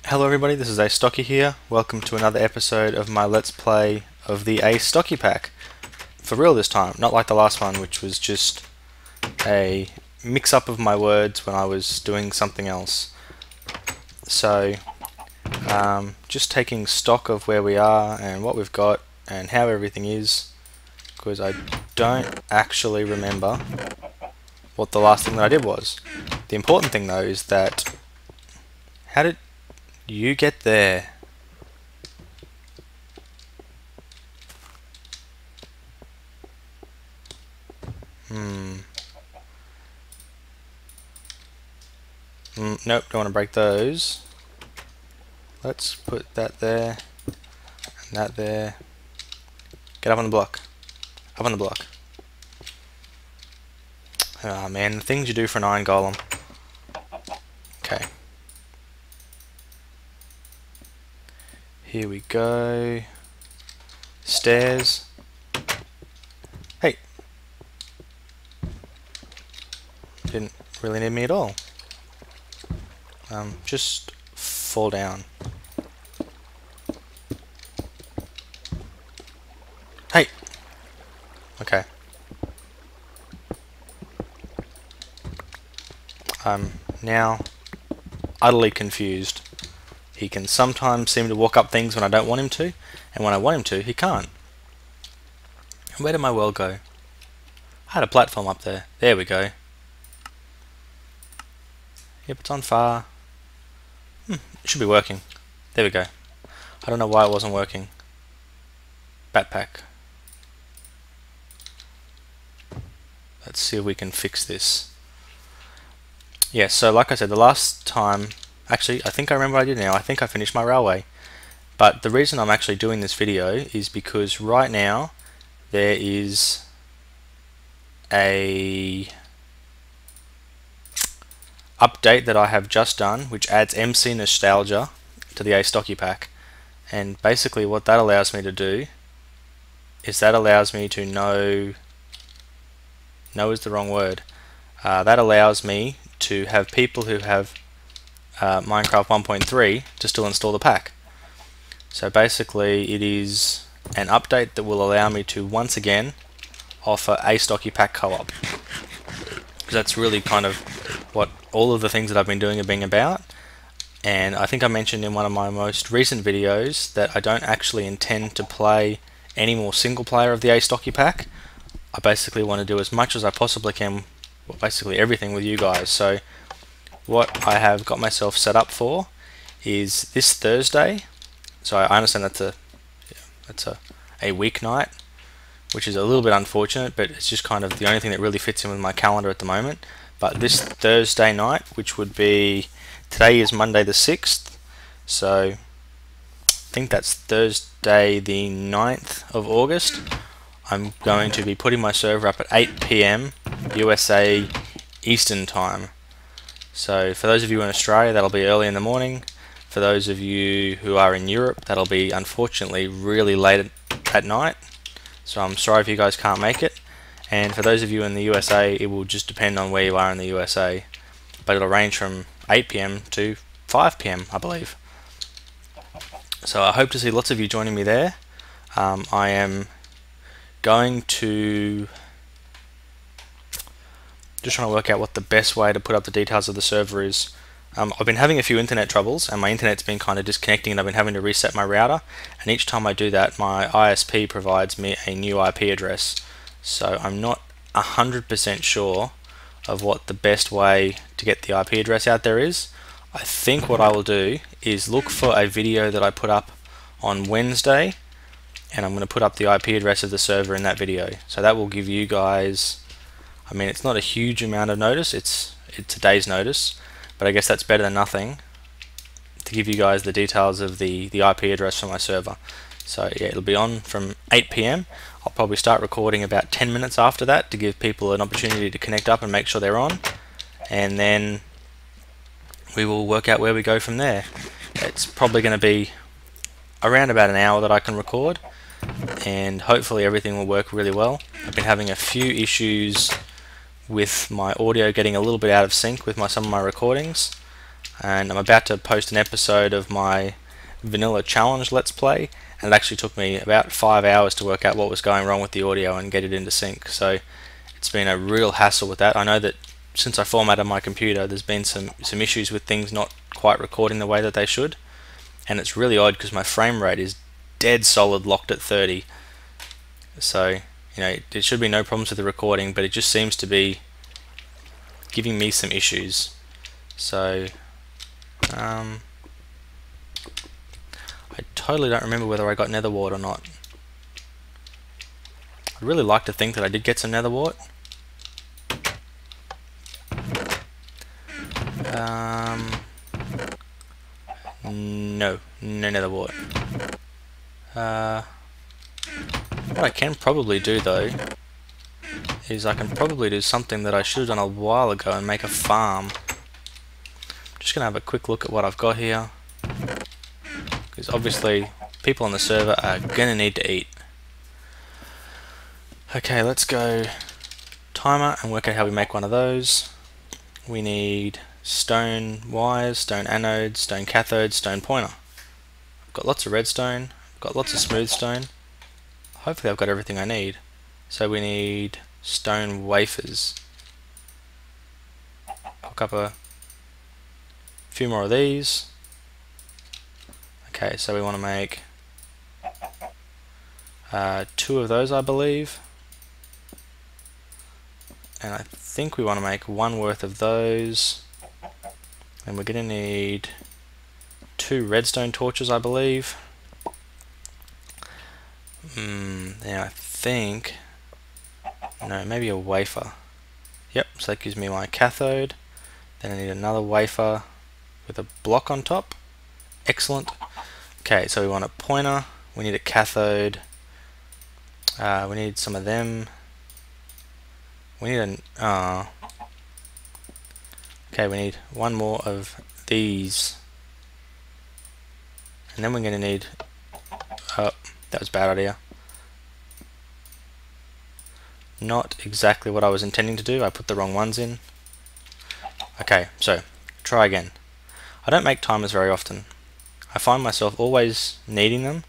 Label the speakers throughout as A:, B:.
A: Hello everybody, this is Astocky here. Welcome to another episode of my Let's Play of the Astocky pack. For real this time, not like the last one, which was just a mix-up of my words when I was doing something else. So, just taking stock of where we are and what we've got and how everything is, because I don't actually remember what the last thing that I did was. The important thing though is that, how did you get there? Nope, don't want to break those. Let's put that there, and that there. Get up on the block. Up on the block. Ah man, the things you do for an iron golem. Okay. Here we go. Stairs. Hey. Didn't really need me at all. Just fall down. Hey. Okay. I'm now utterly confused. He can sometimes seem to walk up things when I don't want him to, and when I want him to, he can't. Where did my world go? I had a platform up there. There we go. Yep, it's on fire. It should be working. There we go. I don't know why it wasn't working. Backpack. Let's see if we can fix this. Yeah, so like I said, the last time, actually, I think I remember what I did now. I think I finished my railway. But the reason I'm actually doing this video is because right now there is a update that I have just done which adds MC nostalgia to the Astocky pack, and basically what that allows me to do is that allows me to know is the wrong word. That allows me to have people who have Minecraft 1.3 to still install the pack. So basically it is an update that will allow me to once again offer Astocky pack co-op, because that's really kind of what all of the things that I've been doing are being about. And I think I mentioned in one of my most recent videos that I don't actually intend to play any more single player of the Astocky pack. I basically want to do as much as I possibly can, well, basically everything with you guys. So what I have got myself set up for is this Thursday. So I understand that's a weeknight, which is a little bit unfortunate, but it's just kind of the only thing that really fits in with my calendar at the moment. But this Thursday night, which would be, today is Monday the 6th, so I think that's Thursday the 9th of August, I'm going to be putting my server up at 8 PM USA Eastern Time. So for those of you in Australia, that'll be early in the morning. For those of you who are in Europe, that'll be unfortunately really late at night. So I'm sorry if you guys can't make it. And for those of you in the USA, it will just depend on where you are in the USA. But it'll range from 8 PM to 5 PM, I believe. So I hope to see lots of you joining me there. I am going to just trying to work out what the best way to put up the details of the server is. I've been having a few internet troubles, and my internet's been kind of disconnecting, and I've been having to reset my router, and each time I do that my ISP provides me a new IP address. So I'm not 100% sure of what the best way to get the IP address out there is. I think what I will do is look for a video that I put up on Wednesday, and I'm going to put up the IP address of the server in that video. So that will give you guys, I mean, it's not a huge amount of notice, it's a day's notice, but I guess that's better than nothing to give you guys the details of the IP address for my server. So yeah, it'll be on from 8 PM. I'll probably start recording about 10 minutes after that to give people an opportunity to connect up and make sure they're on, and then we will work out where we go from there. It's probably going to be around about an hour that I can record, and hopefully everything will work really well. I've been having a few issues with my audio getting a little bit out of sync with some of my recordings. and I'm about to post an episode of my vanilla challenge let's play, and it actually took me about 5 hours to work out what was going wrong with the audio and get it into sync. So it's been a real hassle with that. I know that since I formatted my computer, there's been some issues with things not quite recording the way that they should, and it's really odd because my frame rate is dead solid locked at 30. So there should be no problems with the recording, but it just seems to be giving me some issues. So I totally don't remember whether I got nether wart or not. I'd really like to think that I did get some nether wart. No nether wart. What I can probably do though is I can probably do something that I should have done a while ago and make a farm. Just gonna have a quick look at what I've got here, because obviously people on the server are gonna need to eat. Okay, let's go timer and work out how we make one of those. We need stone wires, stone anodes, stone cathodes, stone pointer. I've got lots of redstone, I've got lots of smooth stone. Hopefully I've got everything I need. So we need stone wafers. Pick up a few more of these. Okay, so we want to make 2 of those, I believe. And I think we want to make 1 worth of those. And we're going to need 2 redstone torches, I believe. Yeah, I think... No, maybe a wafer. Yep, so that gives me my cathode. Then I need another wafer with a block on top. Excellent. Okay, so we want a pointer. We need a cathode. We need some of them. We need an... okay, we need 1 more of these. And then we're going to need... Oh, that was a bad idea. Not exactly what I was intending to do. I put the wrong ones in. Okay, so try again. I don't make timers very often. I find myself always needing them,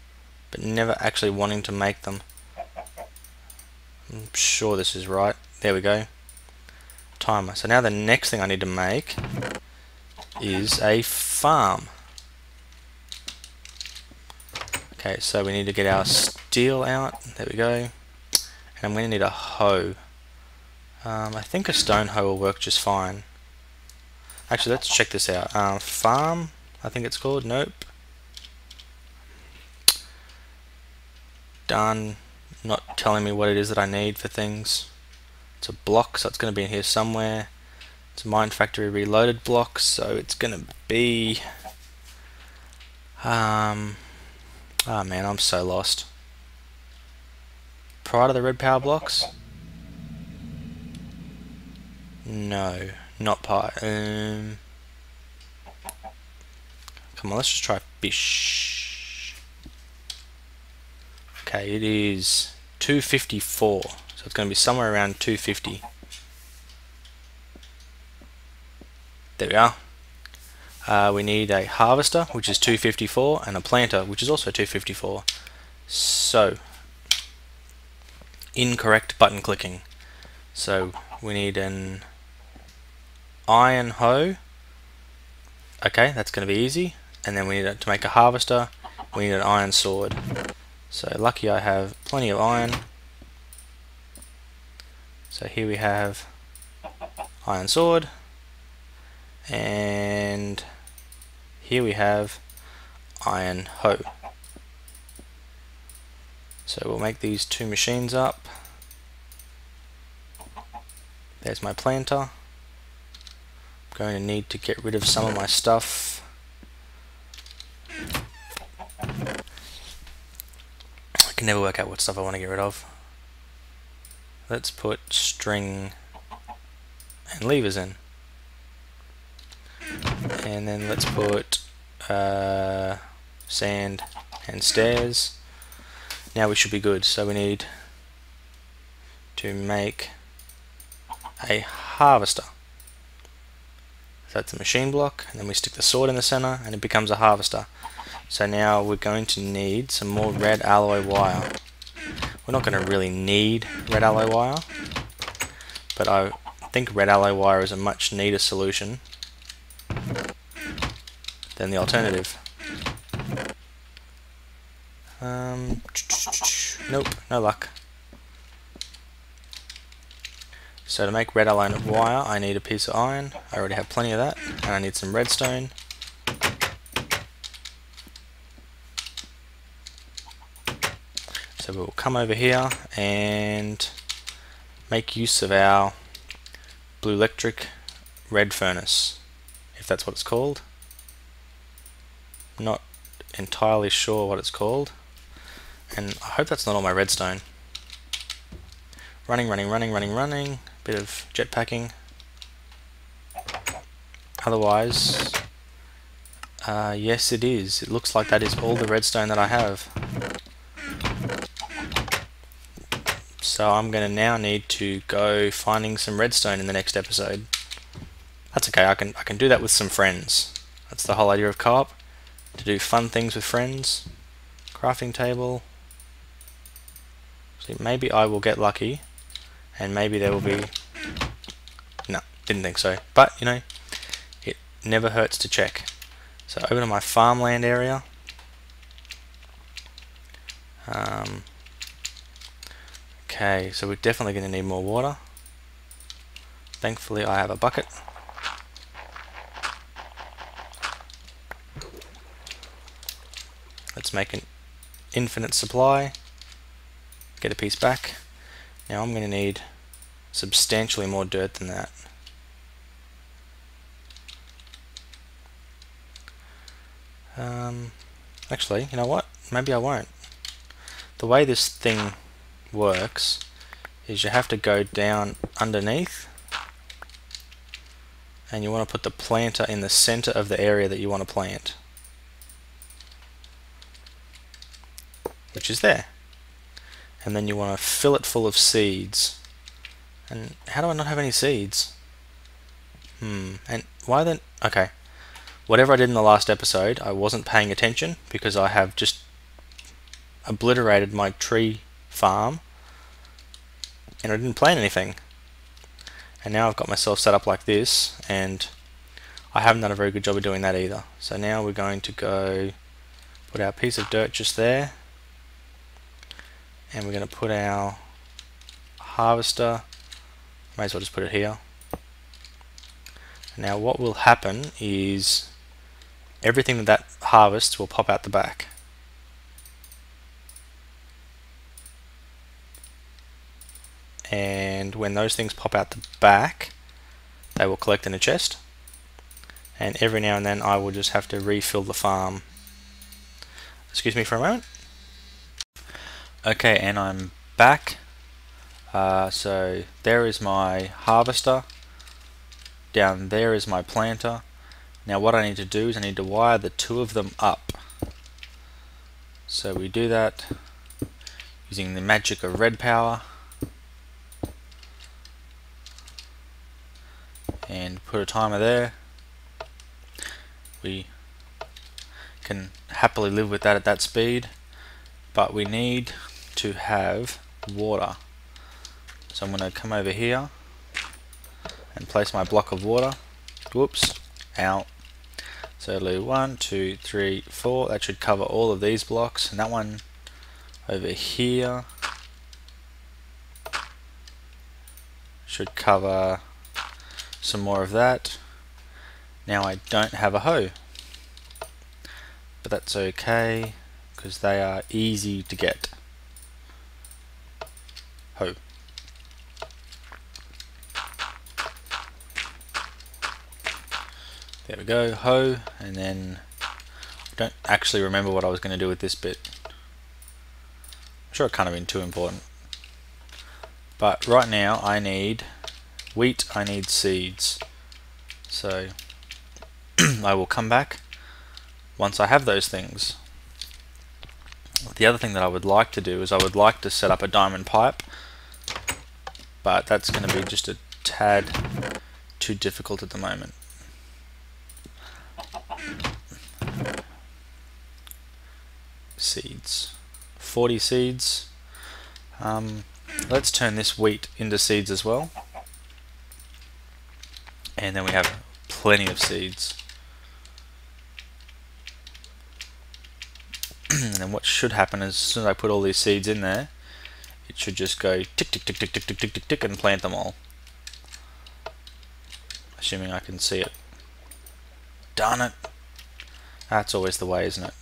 A: but never actually wanting to make them. I'm sure this is right. There we go. Timer. So now the next thing I need to make is a farm. Okay, so we need to get our steel out. There we go. And I'm going to need a hoe. I think a stone hoe will work just fine. Actually, let's check this out. Farm, I think it's called. Nope. Done. Not telling me what it is that I need for things. It's a block, so it's going to be in here somewhere. It's a Mine Factory Reloaded block, so it's going to be... oh man, I'm so lost. Prior to the red power blocks? No, not part. Come on, let's just try fish. Okay, it is 254, so it's going to be somewhere around 250. There we are. We need a harvester, which is 254, and a planter, which is also 254. So, incorrect button clicking. So we need an iron hoe. Okay, that's going to be easy. And then we need to make a harvester. We need an iron sword. So lucky I have plenty of iron. So here we have iron sword. And here we have iron hoe. So we'll make these 2 machines up. There's my planter. I'm going to need to get rid of some of my stuff. I can never work out what stuff I want to get rid of. Let's put string and levers in. And then let's put sand and stairs. Now we should be good. So we need to make a harvester. that's a machine block, and then we stick the sword in the center and it becomes a harvester. So now we're going to need some more red alloy wire. We're not going to really need red alloy wire, but I think red alloy wire is a much neater solution than the alternative. Nope, no luck. So to make red alloy wire, I need a piece of iron. I already have plenty of that, and I need some redstone. So we'll come over here and make use of our blue electric red furnace, if that's what it's called. Not entirely sure what it's called, and I hope that's not all my redstone. Running, bit of jetpacking. Otherwise, yes it is. It looks like that is all the redstone that I have. So I'm going to now need to go finding some redstone in the next episode. That's okay, I can do that with some friends. That's the whole idea of co-op, to do fun things with friends. Crafting table. See, maybe I will get lucky, and maybe there will be... No, didn't think so. But, you know, it never hurts to check. So over to my farmland area. Okay, so we're definitely going to need more water. Thankfully I have a bucket. Let's make an infinite supply. Get a piece back. Now I'm going to need substantially more dirt than that. Actually, you know what? Maybe I won't. The way this thing works is you have to go down underneath, and you want to put the planter in the center of the area that you want to plant, which is there. And then you want to fill it full of seeds. And how do I not have any seeds? And why then? Okay, whatever I did in the last episode, I wasn't paying attention because I have just obliterated my tree farm and I didn't plant anything. And now I've got myself set up like this, and I haven't done a very good job of doing that either. So now we're going to go put our piece of dirt just there, and we're going to put our harvester, may as well just put it here. Now what will happen is everything that harvests will pop out the back. And when those things pop out the back, they will collect in a chest, and every now and then I will just have to refill the farm. Excuse me for a moment. Okay, and I'm back. So there is my harvester, down there is my planter. Now what I need to do is I need to wire the two of them up. So we do that using the magic of red power, and put a timer there. We can happily live with that at that speed, but we need to have water. So I'm going to come over here and place my block of water. Whoops, ow. So it'll do 1, 2, 3, 4. That should cover all of these blocks, and that one over here should cover some more of that. Now I don't have a hoe, but that's okay because they are easy to get. Hoe. There we go, hoe, and then I don't actually remember what I was going to do with this bit. I'm sure it can't have been too important. But right now I need wheat, I need seeds. So I will come back once I have those things. The other thing that I would like to do is I would like to set up a diamond pipe, but that's going to be just a tad too difficult at the moment. seeds. 40 seeds. Let's turn this wheat into seeds as well. And then we have plenty of seeds. And then what should happen is, as soon as I put all these seeds in there, it should just go tick tick tick tick tick tick tick tick tick and plant them all. Assuming I can see it. Darn it! That's always the way, isn't it?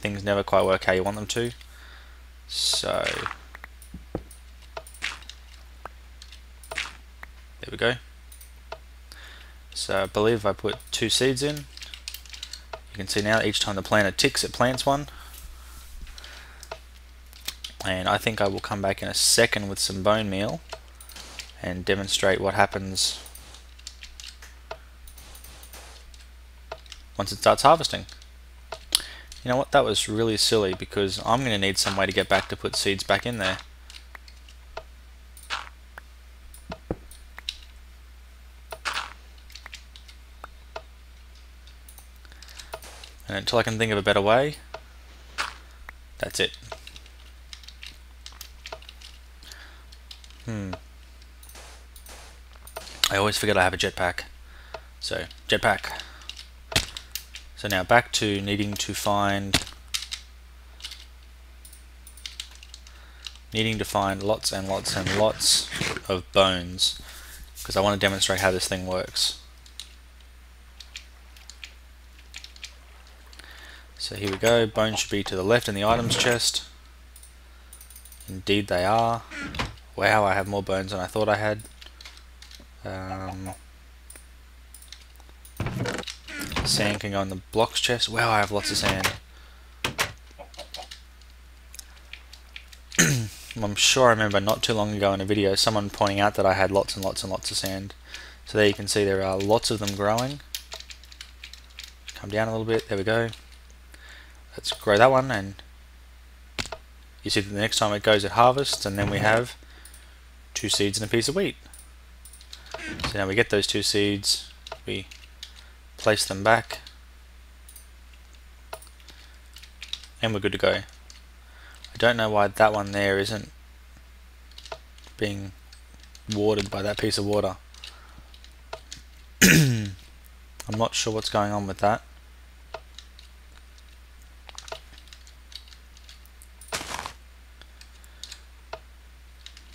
A: Things never quite work how you want them to. So there we go. So I believe if I put 2 seeds in, you can see now each time the planter ticks, it plants one. And I think I will come back in a second with some bone meal and demonstrate what happens once it starts harvesting. You know what, that was really silly, because I'm going to need some way to get back to put seeds back in there. And until I can think of a better way, that's it. I always forget I have a jetpack. So, jetpack. So now back to needing to find lots and lots and lots of bones, because I want to demonstrate how this thing works. So here we go, bones should be to the left in the items chest. Indeed they are. Wow, I have more bones than I thought I had. Sand can go in the blocks chest. Wow, I have lots of sand. I'm sure I remember not too long ago in a video someone pointing out that I had lots and lots and lots of sand. So there you can see there are lots of them growing. Come down a little bit, there we go. Let's grow that one, and you see that the next time it goes it harvests, and then we have 2 seeds and a piece of wheat. So now we get those 2 seeds, we place them back, and we're good to go. I don't know why that one there isn't being watered by that piece of water. I'm not sure what's going on with that.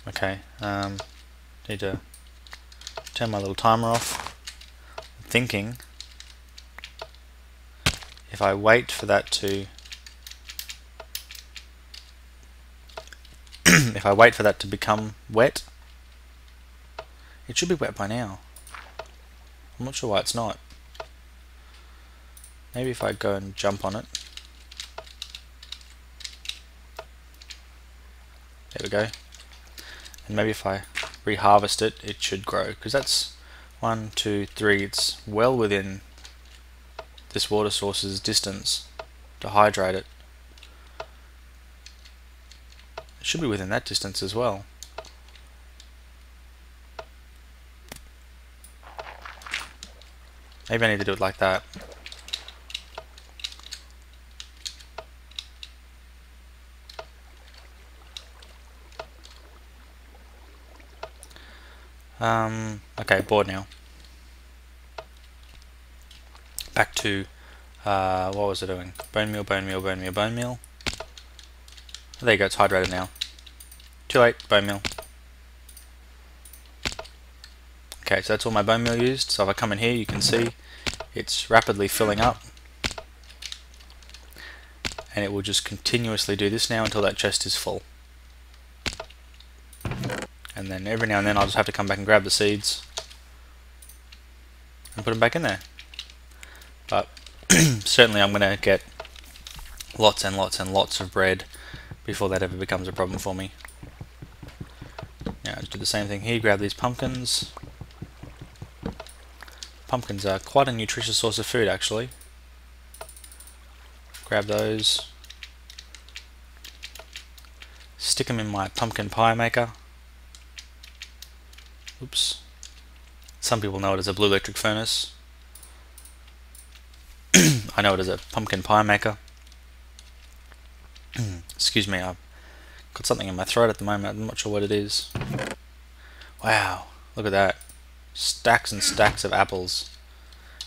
A: Okay, need to turn my little timer off. I'm thinking if I wait for that to if I wait for that to become wet, it should be wet by now. I'm not sure why it's not. Maybe if I go and jump on it. There we go. And maybe if I reharvest it, it should grow, because that's 1, 2, 3, it's well within this water source's distance to hydrate it. It should be within that distance as well. Maybe I need to do it like that. Okay, bored now. Back to, what was it doing? Bone meal, bone meal, bone meal, bone meal. There you go, it's hydrated now. Too late, bone meal. Okay, so that's all my bone meal used. So if I come in here, you can see it's rapidly filling up. And it will just continuously do this now until that chest is full. And then every now and then I'll just have to come back and grab the seeds and put them back in there. But certainly I'm going to get lots and lots and lots of bread before that ever becomes a problem for me. Now, do the same thing here, grab these pumpkins. Pumpkins are quite a nutritious source of food actually. Grab those. Stick them in my pumpkin pie maker. Oops. Some people know it as a blue electric furnace. I know it as a pumpkin pie maker. Excuse me, I've got something in my throat at the moment. I'm not sure what it is. Wow, look at that. Stacks and stacks of apples.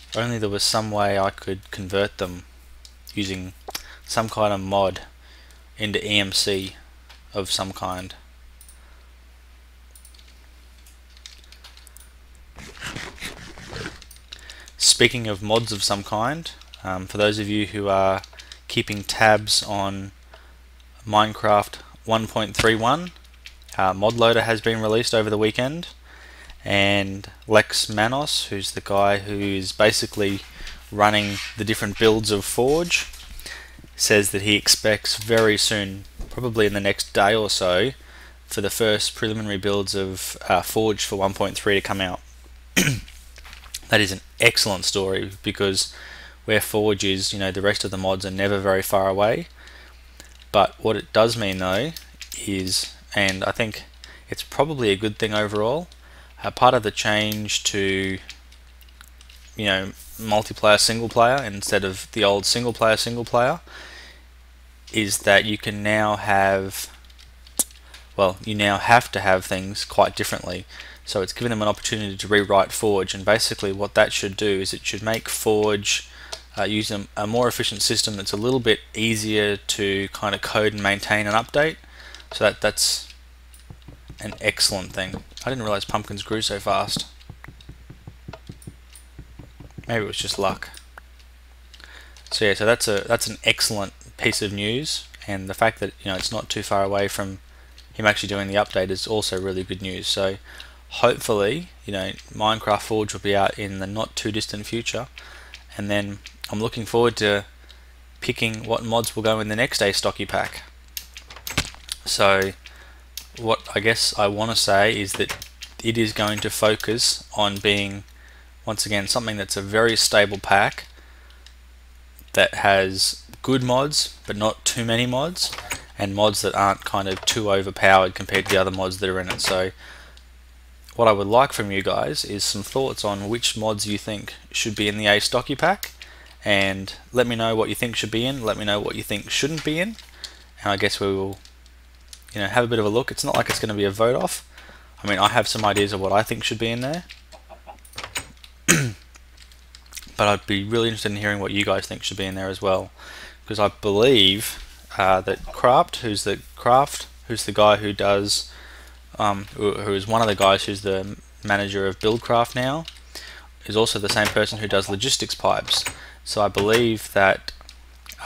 A: If only there was some way I could convert them using some kind of mod into EMC of some kind. Speaking of mods of some kind, for those of you who are keeping tabs on Minecraft 1.31, mod loader has been released over the weekend, and Lex Manos, who's the guy who's basically running the different builds of Forge, says that he expects very soon, probably in the next day or so, for the first preliminary builds of Forge for 1.3 to come out. That is an excellent story, because where Forge is, you know, the rest of the mods are never very far away. But what it does mean though is, and I think it's probably a good thing overall, part of the change to, you know, multiplayer single player instead of the old single player is that you can now have, well, you now have to have things quite differently. So it's given them an opportunity to rewrite Forge, and basically what that should do is it should make Forge use a more efficient system that's a little bit easier to kind of code and maintain and update. So that's an excellent thing. I didn't realize pumpkins grew so fast. Maybe it was just luck. So yeah, so that's an excellent piece of news, and the fact that, you know, it's not too far away from him actually doing the update is also really good news. So hopefully, you know, Minecraft Forge will be out in the not too distant future, and then I'm looking forward to picking what mods will go in the next Astocky pack. So what I guess I want to say is that it is going to focus on being, once again, something that's a very stable pack that has good mods but not too many mods, and mods that aren't kind of too overpowered compared to the other mods that are in it. So what I would like from you guys is some thoughts on which mods you think should be in the Astocky pack, and let me know what you think should be in, let me know what you think shouldn't be in, and I guess we will, you know, have a bit of a look. It's not like it's going to be a vote off. I mean, I have some ideas of what I think should be in there, but I'd be really interested in hearing what you guys think should be in there as well, because I believe that who's the guy who does, who is one of the guys who's the manager of Buildcraft now, is also the same person who does logistics pipes. So I believe that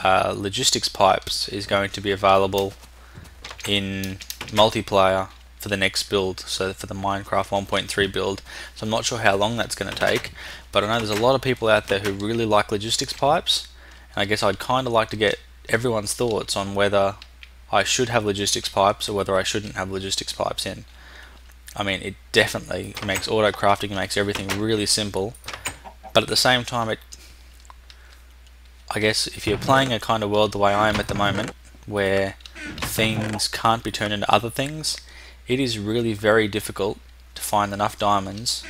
A: logistics pipes is going to be available in multiplayer for the next build, so for the Minecraft 1.3 build. So I'm not sure how long that's going to take, but I know there's a lot of people out there who really like logistics pipes, and I guess I'd kind of like to get everyone's thoughts on whether I should have logistics pipes or whether I shouldn't have logistics pipes in. I mean, it definitely makes auto crafting, makes everything really simple, but at the same time, I guess if you're playing a kind of world the way I am at the moment, where things can't be turned into other things, it is really very difficult to find enough diamonds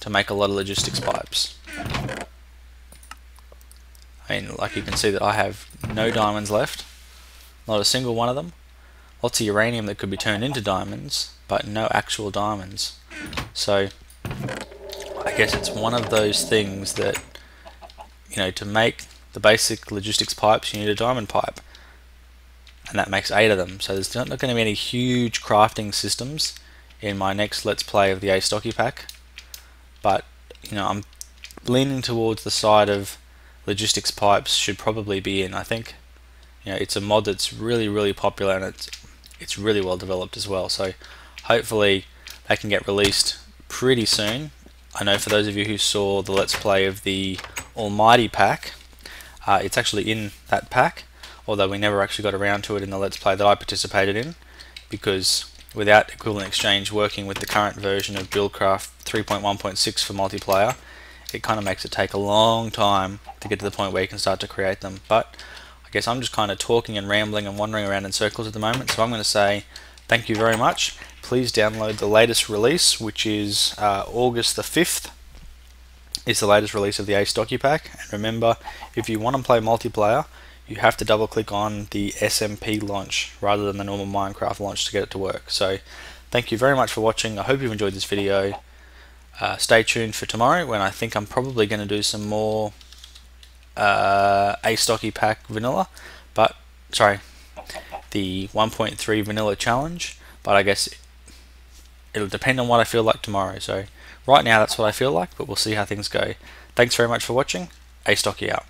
A: to make a lot of logistics pipes. I mean, like you can see that I have no diamonds left, not a single one of them. Lots of uranium that could be turned into diamonds, but no actual diamonds. So I guess it's one of those things that, you know, to make the basic logistics pipes you need a diamond pipe, and that makes 8 of them. So there's not going to be any huge crafting systems in my next Let's Play of the Astocky pack, but, you know, I'm leaning towards the side of logistics pipes should probably be in. I think, you know, it's a mod that's really popular, and it's really well developed as well. So hopefully they can get released pretty soon. I know for those of you who saw the Let's Play of the Almighty pack, it's actually in that pack, although we never actually got around to it in the Let's Play that I participated in, because without Equivalent Exchange working with the current version of Buildcraft 3.1.6 for multiplayer, it kind of makes it take a long time to get to the point where you can start to create them. But I guess I'm just kind of talking and rambling and wandering around in circles at the moment, so I'm going to say thank you very much. Please download the latest release, which is August the 5th. Is the latest release of the Astocky pack, and remember, if you want to play multiplayer, you have to double click on the SMP launch rather than the normal Minecraft launch to get it to work. So thank you very much for watching. I hope you've enjoyed this video. Stay tuned for tomorrow when I think I'm probably going to do some more Astocky pack vanilla, but sorry, the 1.3 vanilla challenge, but I guess it'll depend on what I feel like tomorrow. So right now that's what I feel like, but we'll see how things go. Thanks very much for watching. Astocky out.